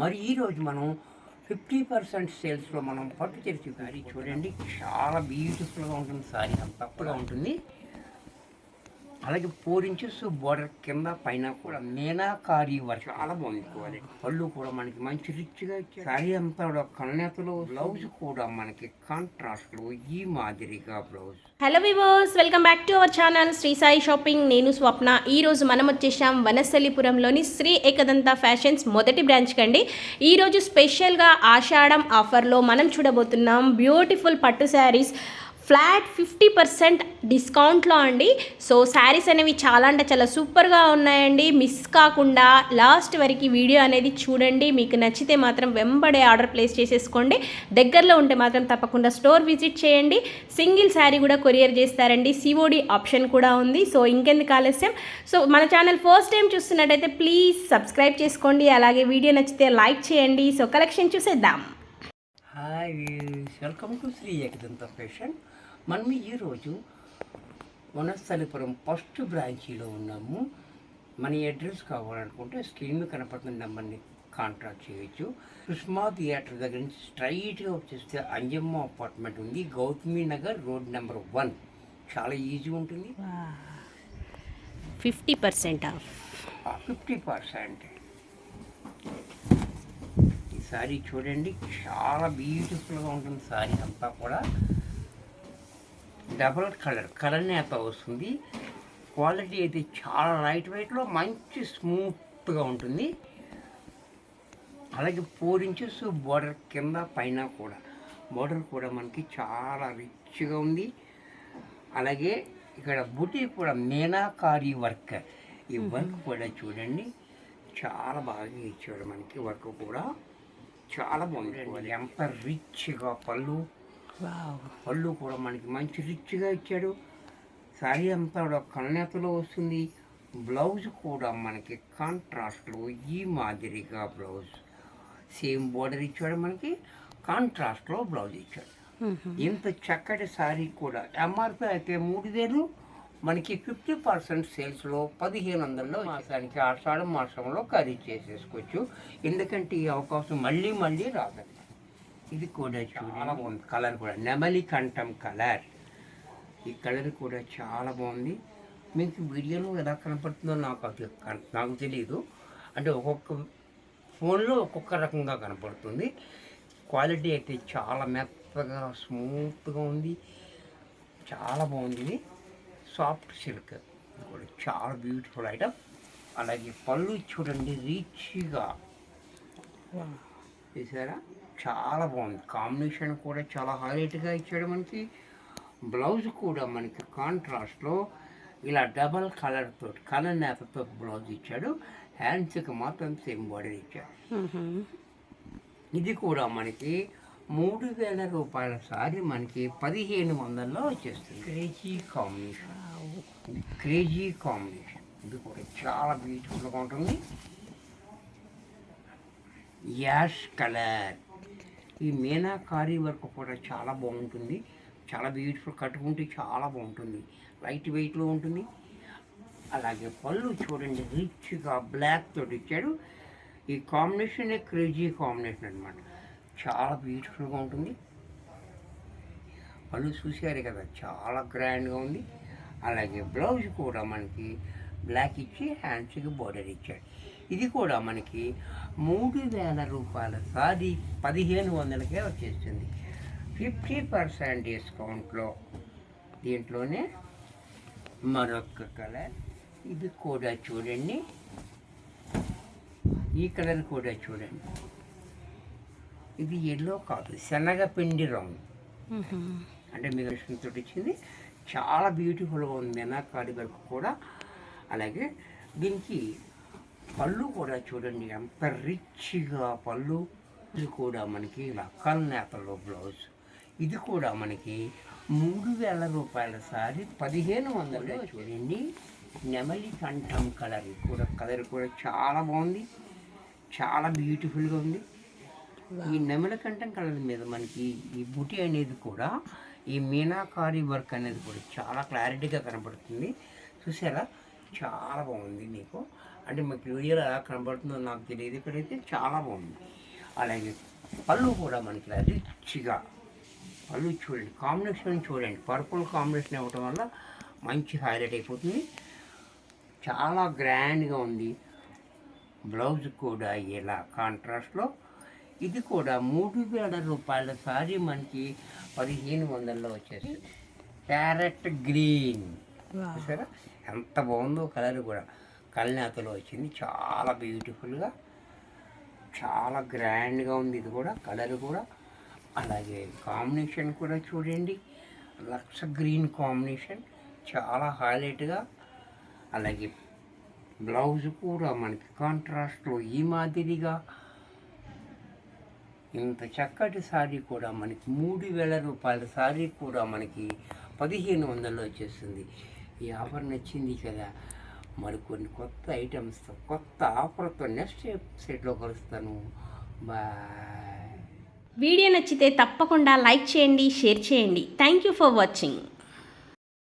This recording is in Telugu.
మరి ఈరోజు మనం 50% సేల్స్లో మనం పట్టు చీర సారీ చూడండి, చాలా బ్యూటిఫుల్గా ఉంటుంది. సారీ తప్పగా ఉంటుంది. అలాగే 4 ఇంచెస్ బోర్డర్ కింద పైన కూడా మీనాకారి వర్క్ చాలా బాగుంది. క్వాలిటీ పళ్ళు కూడా మనకి మంచి రిచ్గా ఇచ్చారు. సారీ అంతా కూడా కన్నెతలో, బ్లౌజ్ కూడా మనకి కాంట్రాస్ట్లో ఈ మాదిరిగా blouse. Hello viewers, welcome back to our channel Shri Sai shopping. నేను స్వప్న. ఈరోజు మనం వచ్చేసాం వనస్థలిపురంలోని శ్రీ ఏకదంత ఫ్యాషన్స్ మొదటి బ్రాంచ్కి అండి. ఈరోజు స్పెషల్గా ఆషాఢం ఆఫర్లో మనం చూడబోతున్నాం బ్యూటిఫుల్ పట్టు శారీస్ ఫ్లాట్ 50% డిస్కౌంట్లో అండి. సో శారీస్ అనేవి చాలా అంటే చాలా సూపర్గా ఉన్నాయండి. మిస్ కాకుండా లాస్ట్ వరకు వీడియో అనేది చూడండి. మీకు నచ్చితే మాత్రం వెంబడే ఆర్డర్ ప్లేస్ చేసేసుకోండి. దగ్గరలో ఉంటే మాత్రం తప్పకుండా స్టోర్ విజిట్ చేయండి. సింగిల్ శారీ కూడా కొరియర్ చేస్తారండి. సిఓడి ఆప్షన్ కూడా ఉంది. సో ఇంకెందుకు ఆలస్యం. సో మన ఛానల్ ఫస్ట్ టైం చూస్తున్నట్టయితే ప్లీజ్ సబ్స్క్రైబ్ చేసుకోండి. అలాగే వీడియో నచ్చితే లైక్ చేయండి. సో కలెక్షన్ చూసేద్దాం. Hi, welcome to Shri Ekadanta fashion. మనం ఈరోజు వనస్థలిపురం ఫస్ట్ బ్రాంచీలో ఉన్నాము. మన అడ్రస్ కావాలనుకుంటే స్క్రీన్ మీద కనపడుతున్న నెంబర్ని కాంటాక్ట్ చేయొచ్చు. సుష్మా థియేటర్ దగ్గర నుంచి స్ట్రైట్గా వచ్చేస్తే అంజమ్మ అపార్ట్మెంట్ ఉంది, గౌతమి నగర్, రోడ్ నెంబర్ 1. చాలా ఈజీగా ఉంటుంది. 50% ఆఫ్. 50%. ఈ సారీ చూడండి, చాలా బ్యూటిఫుల్గా ఉంటుంది. సారీ అంతా కూడా డబల్ కలర్ నేత వస్తుంది. క్వాలిటీ అయితే చాలా లైట్ వెయిట్లో మంచి స్మూత్గా ఉంటుంది. అలాగే 4 ఇంచెస్ బోర్డర్ కింద పైన కూడా బోర్డర్ కూడా మనకి చాలా రిచ్గా ఉంది. అలాగే ఇక్కడ బుటీ కూడా మీనాకారి వర్క్. ఈ వర్క్ కూడా చూడండి, చాలా బాగా ఇచ్చాడు మనకి. వర్క్ కూడా చాలా బాగుంది. ఎంత రిచ్గా పళ్ళు కూడా మనకి మంచి రిచ్గా ఇచ్చాడు. శారీ అంతా కూడా కన్నెతలో వస్తుంది. బ్లౌజ్ కూడా మనకి కాంట్రాస్ట్లో ఈ మాదిరిగా బ్లౌజ్. సేమ్ బోర్డర్ ఇచ్చాడు మనకి, కాంట్రాస్ట్లో బ్లౌజ్ ఇచ్చాడు. ఇంత చక్కటి శారీ కూడా ఎంఆర్పి అయితే 3000, మనకి 50% సేల్స్లో 1500లో మాసానికి ఆషాఢం మాసంలో ఖరీదు చేసేసుకోవచ్చు. ఎందుకంటే ఈ అవకాశం మళ్ళీ రాదండి. ఇది కూడా చాలా బాగుంది. కలర్ కూడా నెమలి కంఠం కలర్. ఈ కలర్ కూడా చాలా బాగుంది. మీకు వీడియోలో ఎలా కనపడుతుందో నాకు తెలియదు. అంటే ఒక్కొక్క ఫోన్లో ఒక్కొక్క రకంగా కనపడుతుంది. క్వాలిటీ అయితే చాలా మెత్తగా స్మూత్గా ఉంది. చాలా బాగుంది. ఇది సాఫ్ట్ సిల్క్. ఇది కూడా చాలా బ్యూటిఫుల్ ఐటమ్. అలాగే పళ్ళు చూడండి, రిచ్గా చూసారా, చాలా బాగుంది. కాంబినేషన్ కూడా చాలా హైలైట్గా ఇచ్చాడు మనకి. బ్లౌజ్ కూడా మనకి కాంట్రాస్ట్లో ఇలా డబల్ కలర్ నేతతో బ్లౌజ్ ఇచ్చాడు. హ్యాండ్స్కి మాత్రం సేమ్ బార్డర్ ఇచ్చాడు. ఇది కూడా మనకి 3000 రూపాయల సారీ మనకి 1500లో వచ్చేస్తుంది. Crazy combination. ఇది కూడా చాలా బ్యూటిఫుల్గా ఉంటుంది. Ash colour. ఈ మీనాకారి వర్క్ కూడా చాలా బాగుంటుంది. చాలా బ్యూటిఫుల్, కట్టుకుంటే చాలా బాగుంటుంది. లైట్ వెయిట్లో ఉంటుంది. అలాగే పళ్ళు చూడండి, రిచ్గా బ్లాక్ తోటి ఇచ్చాడు. ఈ కాంబినేషన్ క్రేజీ కాంబినేషన్ అనమాట. చాలా బ్యూటిఫుల్గా ఉంటుంది. పళ్ళు చూసారు కదా, చాలా గ్రాండ్గా ఉంది. అలాగే బ్లౌజ్ కూడా మనకి బ్లాక్ ఇచ్చి హ్యాండ్స్కి బోర్డర్ ఇచ్చాడు. ఇది కూడా మనకి 3000 రూపాయల సారీ 1500కే వచ్చేస్తుంది. 50% డిస్కౌంట్లో. దీంట్లోనే మరొక కలర్. ఇది కూడా చూడండి, ఈ కలర్ కూడా చూడండి. ఇది ఎల్లో కాదు, శనగపిండి రంగు. అంటే మిగతా ఇచ్చింది. చాలా బ్యూటిఫుల్గా ఉంది మీనాకారి వర్క్ కూడా. అలాగే దీనికి పళ్ళు కూడా చూడండి, ఎంత రిచ్గా పళ్ళు. ఇది కూడా మనకి లక్కల నేతలో బ్లౌజ్. ఇది కూడా మనకి 3000 రూపాయల సారీ 1500లో చూడండి. నెమలి కంఠం కలర్. కలర్ కూడా చాలా బాగుంది, చాలా బ్యూటిఫుల్గా ఉంది. ఈ నెమలి కంఠం కలర్ మీద మనకి ఈ బుటీ అనేది కూడా, ఈ మీనాకారి వర్క్ అనేది కూడా చాలా క్లారిటీగా కనపడుతుంది. చూసారా, చాలా బాగుంది మీకు. అంటే మీకు వీడియోలో ఎలా కనబడుతుందో నాకు తెలియదు, ఇక్కడైతే చాలా బాగుంది. అలాగే పళ్ళు కూడా మనకి రిచ్గా, పళ్ళు చూడండి, కాంబినేషన్ చూడండి, పర్పుల్ కాంబినేషన్ ఇవ్వటం వల్ల మంచి హైలైట్ అయిపోతుంది, చాలా గ్రాండ్గా ఉంది. బ్లౌజ్ కూడా ఇలా కాంట్రాస్ట్లో. ఇది కూడా 3,000 రూపాయల సారీ మనకి 1,500లో వచ్చేస్తుంది. ప్యారెట్ గ్రీన్ చూసారా ఎంత బాగుందో, కలర్ కూడా కల్నేతలో వచ్చింది, చాలా బ్యూటిఫుల్గా, చాలా గ్రాండ్గా ఉంది. ఇది కూడా కలర్ కూడా, అలాగే కాంబినేషన్ కూడా చూడండి, లక్ష గ్రీన్ కాంబినేషన్ చాలా హైలైట్గా. అలాగే బ్లౌజ్ కూడా మనకి కాంట్రాస్ట్లో ఈ మాదిరిగా. ఇంత చక్కటి శారీ కూడా మనకి 3,000 రూపాయల శారీ కూడా మనకి 1,500లో వచ్చేస్తుంది. ఈ ఆఫర్ నచ్చింది కదా, మరికొన్ని కొత్త ఐటమ్స్తో, కొత్త ఆఫర్తో నెక్స్ట్ సెట్లో కలుస్తాను. బాయ్. వీడియో నచ్చితే తప్పకుండా లైక్ చేయండి, షేర్ చేయండి. Thank you for watching.